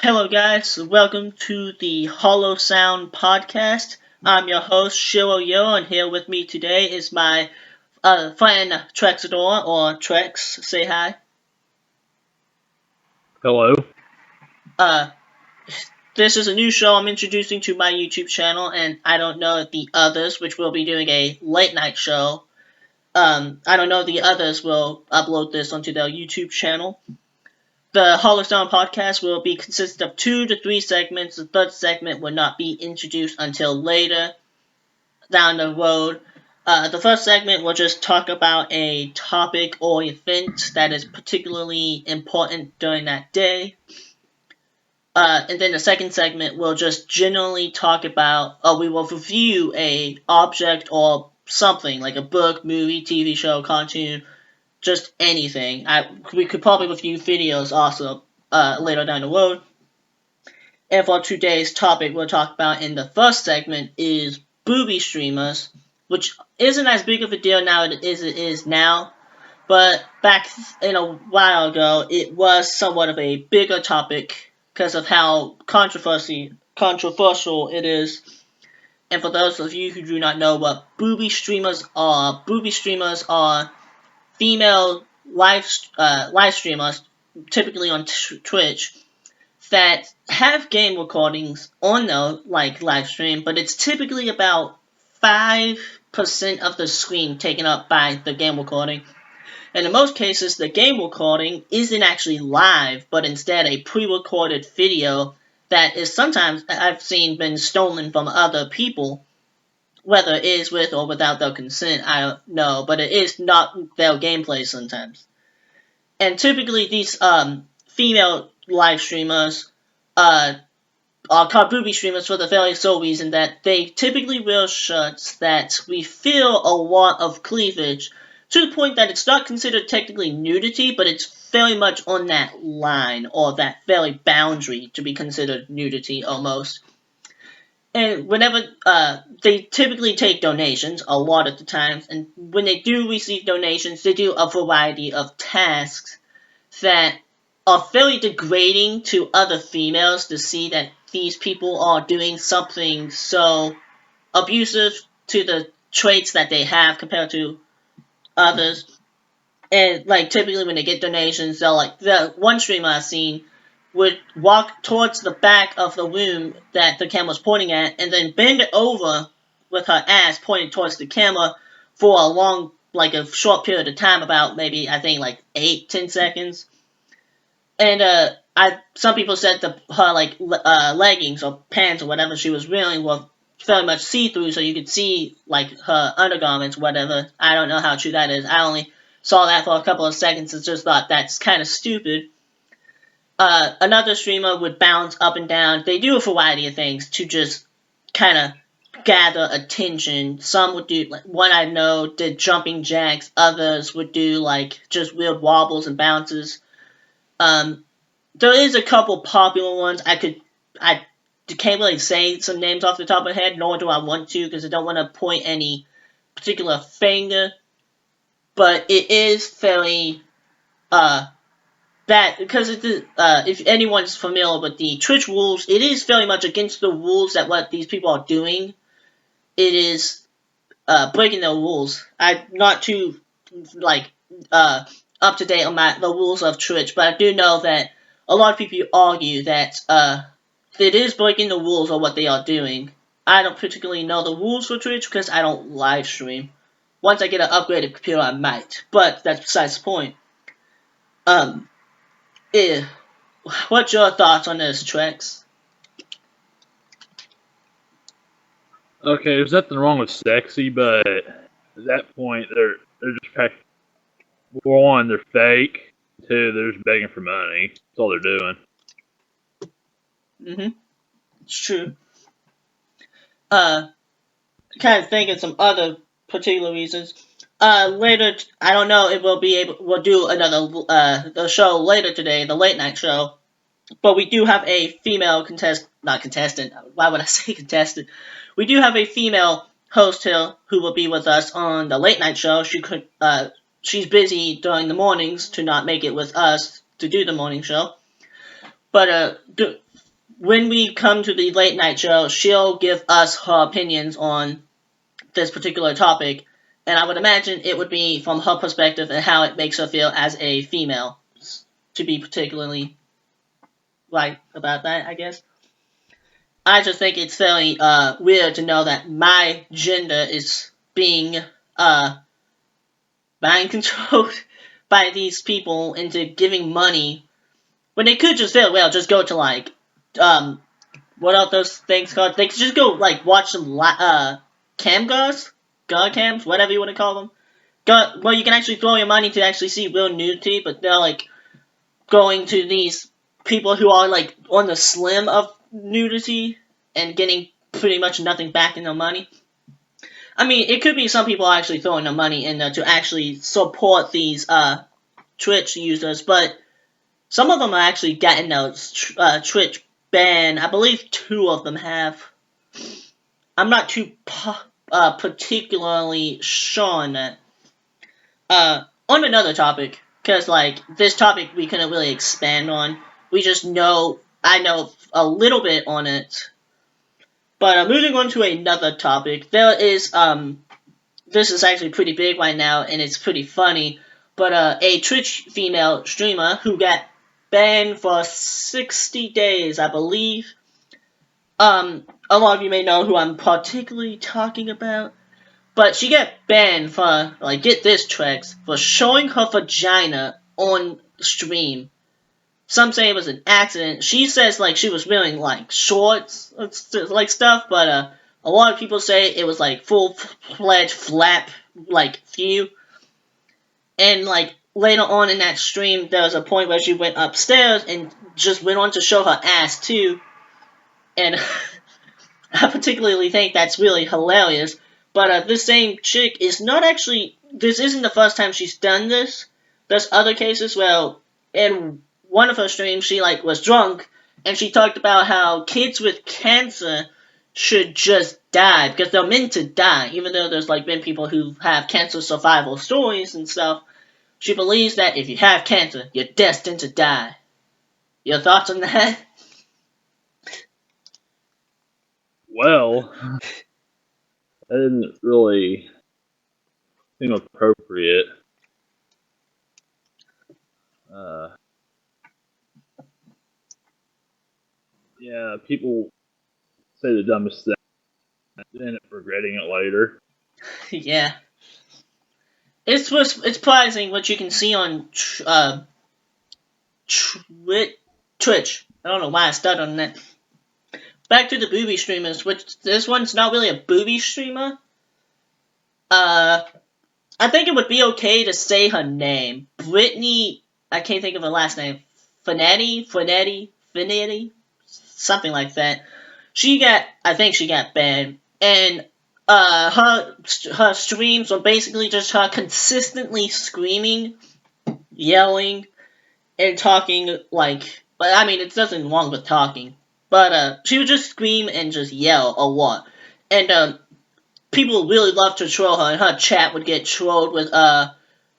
Hello, guys. Welcome to the Hollow Sound podcast. I'm your host, Shiro Yo, and here with me today is my friend Trexador, or Trex. Say hi. Hello. Uh, this is a new show I'm introducing to my YouTube channel, and I don't know if the others, which will be doing a late night show. I don't know if the others will upload this onto their YouTube channel. The Hollow Sound podcast will be consist of 2 to 3 segments. The third segment will not be introduced until later down the road. The first segment will just talk about a topic or event that is particularly important during that day. And then the second segment will just generally talk about, we will review a object or something, like a book, movie, TV show, cartoon, just anything. We could probably review videos also later down the road. And for today's topic, we'll talk about in the first segment is Booby streamers, which isn't as big of a deal now as it is now, but back in a while ago, it was somewhat of a bigger topic because of how controversial it is. And for those of you who do not know what Booby streamers are female live streamers, typically on Twitch, that have game recordings on their live stream, but it's typically about 5% of the screen taken up by the game recording. And in most cases, the game recording isn't actually live, but instead a pre-recorded video that is sometimes, I've seen, been stolen from other people. Whether it is with or without their consent, I don't know, but it is not their gameplay sometimes. And typically these female live streamers are called booby streamers for the very sole reason that they typically wear shirts that reveal a lot of cleavage to the point that it's not considered technically nudity, but it's very much on that line or that very boundary to be considered nudity almost. And whenever they typically take donations, a lot of the times, and when they do receive donations, they do a variety of tasks that are very degrading to other females to see that these people are doing something so abusive to the traits that they have compared to others. And typically when they get donations, the one streamer I've seen would walk towards the back of the room that the camera's pointing at, and then bend over with her ass pointed towards the camera for a short period of time, about maybe, I think, 8-10 seconds. And some people said her leggings or pants or whatever she was wearing were very much see-through, so you could see her undergarments, whatever. I don't know how true that is. I only saw that for a couple of seconds and just thought that's kind of stupid. Another streamer would bounce up and down. They do a variety of things to just kind of gather attention. Some would do, one I know did jumping jacks. Others would do just weird wobbles and bounces. There is a couple popular ones. I can't really say some names off the top of my head, nor do I want to, because I don't want to point any particular finger. But it is fairly, bad, because if anyone's familiar with the Twitch rules, it is very much against the rules that what these people are doing. It is, breaking the rules. I'm not too, up to date on the rules of Twitch, but I do know that a lot of people argue that it is breaking the rules of what they are doing. I don't particularly know the rules for Twitch because I don't live stream. Once I get an upgraded computer, I might, but that's besides the point. What's your thoughts on this, Trex? Okay, there's nothing wrong with sexy, but at that point, they're just one, they're fake. Two, they're just begging for money. That's all they're doing. It's true. Kind of thinking some other particular reasons. Later, I don't know if we'll do another the show later today, the late night show. But we do have a female not contestant. Why would I say contestant? We do have a female host here who will be with us on the late night show. She's busy during the mornings to not make it with us to do the morning show. But when we come to the late night show, she'll give us her opinions on this particular topic, and I would imagine it would be from her perspective and how it makes her feel as a female, to be particularly right about that, I guess. I just think it's fairly weird to know that my gender is being mind controlled by these people into giving money when they could just very well just go to like what are those things called? They could just go like watch some cam girls, god cams, whatever you want to call them. Well, you can actually throw your money to actually see real nudity, but they're like going to these people who are like on the slim of nudity and getting pretty much nothing back in their money. I mean, it could be some people are actually throwing their money in there to actually support these Twitch users, but some of them are actually getting those Twitch banned. I believe 2 of them have. I'm not too particularly sure on that. On another topic, because like this topic we couldn't really expand on. We just know I know a little bit on it. But moving on to another topic, there is this is actually pretty big right now and it's pretty funny. But a Twitch female streamer who got banned for 60 days, I believe. A lot of you may know who I'm particularly talking about. But she got banned for, like, get this, Trex, for showing her vagina on stream. Some say it was an accident. She says, like, she was wearing, like, shorts, like, stuff, but, a lot of people say it was, like, full-fledged flap, like, view. And, like, later on in that stream, there was a point where she went upstairs and just went on to show her ass, too. And I particularly think that's really hilarious. But this same chick is not actually... This isn't the first time she's done this. There's other cases where in one of her streams she like was drunk and she talked about how kids with cancer should just die because they're meant to die. Even though there's like been people who have cancer survival stories and stuff. She believes that if you have cancer, you're destined to die. Your thoughts on that? Well, that didn't really seem appropriate. Yeah, people say the dumbest thing and end up regretting it later. Yeah. It's surprising what you can see on Twitch. I don't know why I started on that. Back to the Booby streamers, which this one's not really a Booby streamer. I think it would be okay to say her name. Brittany, I can't think of her last name. Finetti, something like that. I think she got banned, and her streams were basically just her consistently screaming, yelling, and talking like. But I mean, it's nothing wrong with talking. But she would just scream and just yell a lot, and people really loved to troll her, and her chat would get trolled with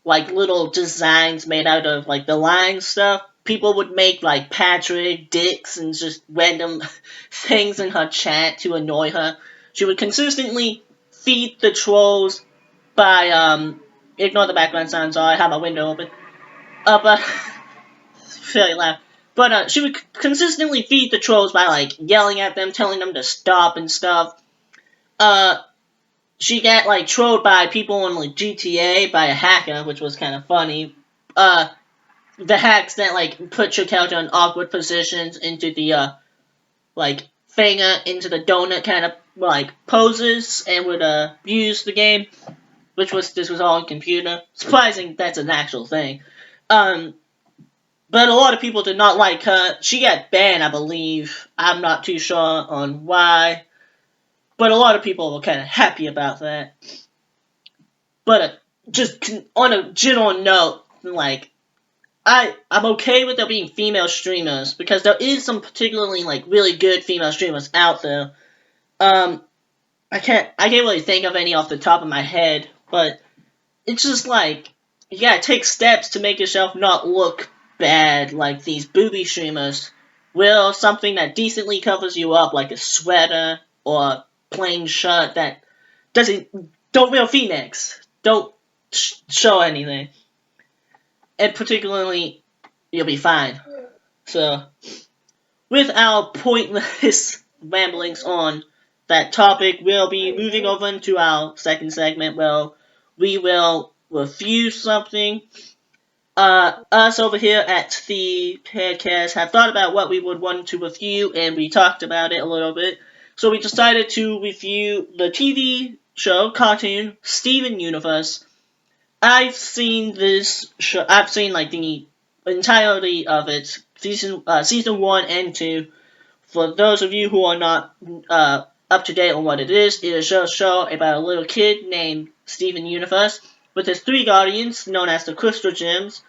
like little designs made out of like the line stuff. People would make like Patrick, dicks, and just random things in her chat to annoy her. She would consistently feed the trolls by ignore the background sound, sorry, I have my window open. But fairly loud. But she would consistently feed the trolls by like yelling at them, telling them to stop and stuff. She got like trolled by people on like GTA by a hacker, which was kind of funny. The hacks that like put your character in awkward positions into the like finger into the donut kind of like poses and would use the game, this was all on computer. Surprising that's an actual thing. But a lot of people did not like her. She got banned, I believe. I'm not too sure on why. But a lot of people were kind of happy about that. But just on a general note, like, I'm okay with there being female streamers, because there is some particularly, like, really good female streamers out there. I can't really think of any off the top of my head, but it's just like, you gotta take steps to make yourself not look bad like these Booby streamers Will something that decently covers you up, like a sweater or a plain shirt that don't wear V-necks, don't show anything, and particularly you'll be fine. So, with our pointless ramblings on that topic, we'll be moving over into our second segment where we will review something. Us over here at the podcast have thought about what we would want to review, and we talked about it a little bit. So we decided to review the TV show, cartoon, Steven Universe. I've seen this show. I've seen like the entirety of it, season 1 and 2. For those of you who are not up to date on what it is a show about a little kid named Steven Universe with his 3 guardians, known as the Crystal Gems.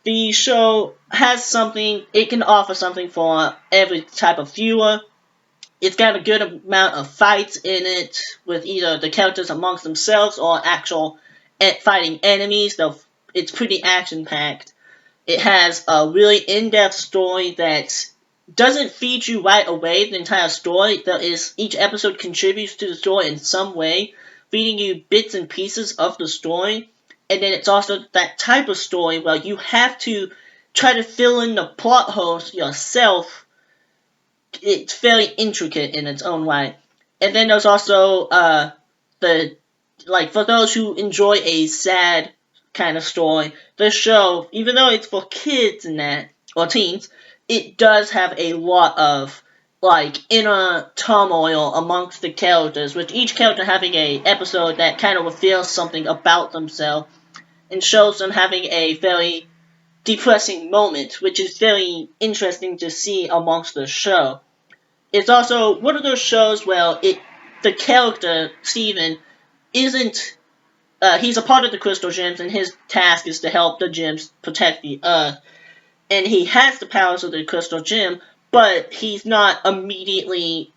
The show has something. It can offer something for every type of viewer. It's got a good amount of fights in it with either the characters amongst themselves or actual fighting enemies. Though it's pretty action-packed. It has a really in-depth story that doesn't feed you right away the entire story. Each episode contributes to the story in some way, feeding you bits and pieces of the story. And then it's also that type of story where you have to try to fill in the plot holes yourself. It's fairly intricate in its own way. And then there's also for those who enjoy a sad kind of story, the show, even though it's for kids and that, or teens, it does have a lot of inner turmoil amongst the characters, with each character having a episode that kind of reveals something about themselves and shows them having a very depressing moment, which is very interesting to see amongst the show. It's also one of those shows where the character, Steven, isn't he's a part of the Crystal Gems, and his task is to help the gems protect the Earth. And he has the powers of the Crystal Gem, but he's not immediately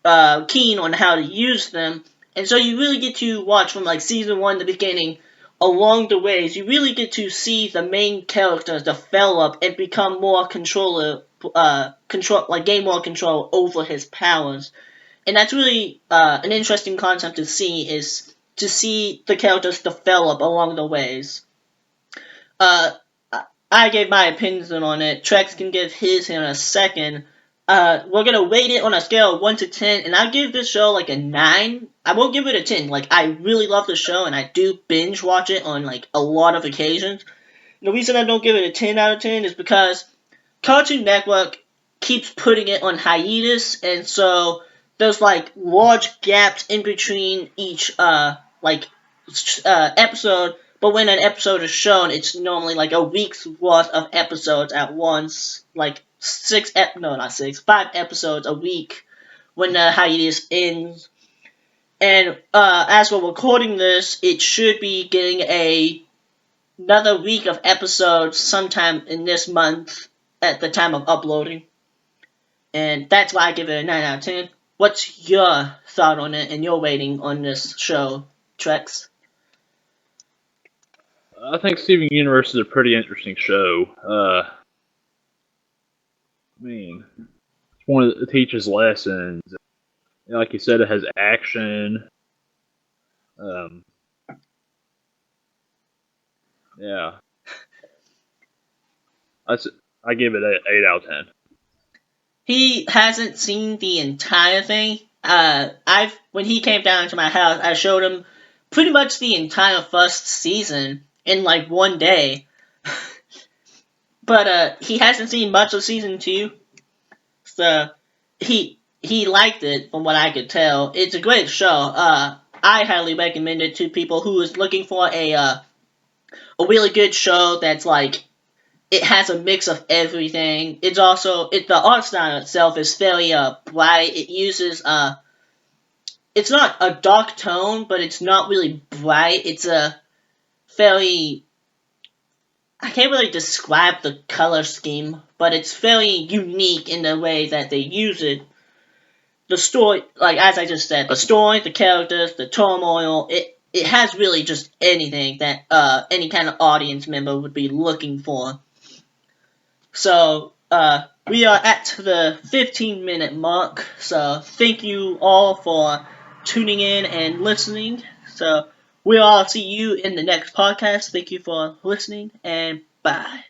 keen on how to use them. And so you really get to watch from season 1, the beginning, along the ways. You really get to see the main characters develop and become more gain more control over his powers. And that's really an interesting concept to see, is to see the characters develop along the ways. I gave my opinions on it. Trex can give his in a second. We're gonna rate it on a scale of 1 to 10, and I'll give this show a 9. I won't give it a 10. I really love the show, and I do binge watch it on a lot of occasions. The reason I don't give it a 10 out of 10 is because Cartoon Network keeps putting it on hiatus, and so there's large gaps in between each episode. But when an episode is shown, it's normally a week's worth of episodes at once, 5 episodes a week when the hiatus ends. And as we're recording this, it should be getting another week of episodes sometime in this month at the time of uploading. And that's why I give it a 9 out of 10. What's your thought on it and your rating on this show, Trex? I think Steven Universe is a pretty interesting show. It's one that teaches lessons. Like you said, it has action. Yeah. I give it an 8 out of 10. He hasn't seen the entire thing. When he came down to my house, I showed him pretty much the entire first season in one day. But he hasn't seen much of season 2. So he liked it from what I could tell. It's a great show. I highly recommend it to people who is looking for a really good show that's it has a mix of everything. It's also the art style itself is very bright. It uses it's not a dark tone, but it's not really bright. It's a very, I can't really describe the color scheme, but it's very unique in the way that they use it. The story, as I just said, the story, the characters, the turmoil, it has really just anything that any kind of audience member would be looking for. So, we are at the 15-minute mark. So thank you all for tuning in and listening. So we'll all see you in the next podcast. Thank you for listening, and bye.